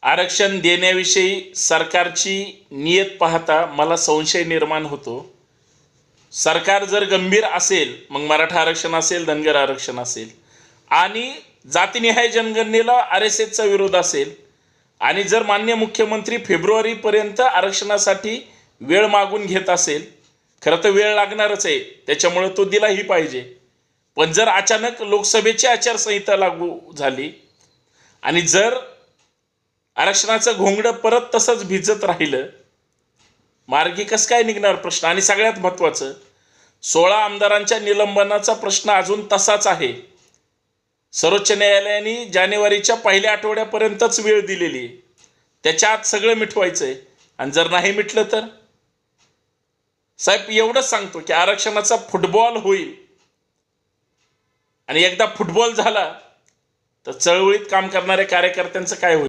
आरक्षण देण्याविषयी सरकारची नियत पाहता मला संशय निर्माण होतो. सरकार जर गंभीर असेल, मग मराठा आरक्षण असेल, धनगर आरक्षण असेल, आणि जातीनिहाय जनगणनेला RSSचा विरोध असेल, आणि जर माननीय मुख्यमंत्री फेब्रुवारीपर्यंत आरक्षणासाठी वेळ मागून घेत असेल, खरं तर वेळ लागणारच आहे, त्याच्यामुळे तो दिलाही पाहिजे. पण जर अचानक लोकसभेची आचारसंहिता लागू झाली आणि जर आरक्षणाचं घोंगडं परत तसंच भिजत राहिलं, मार्गी कसं काय निघणार प्रश्न. आणि सगळ्यात महत्त्वाचं, 16 आमदारांच्या निलंबनाचा प्रश्न अजून तसाच आहे. सर्वोच्च न्यायालयाने जानेवारीच्या पहिल्या आठवड्यापर्यंतच वेळ दिलेली आहे. त्याच्या आत सगळं मिटवायचं आहे. आणि जर नाही मिटलं तर साहेब एवढंच सांगतो की आरक्षणाचा फुटबॉल होईल, आणि एकदा फुटबॉल झाला तर चळवळीत काम करणाऱ्या कार्यकर्त्यांचं काय होईल.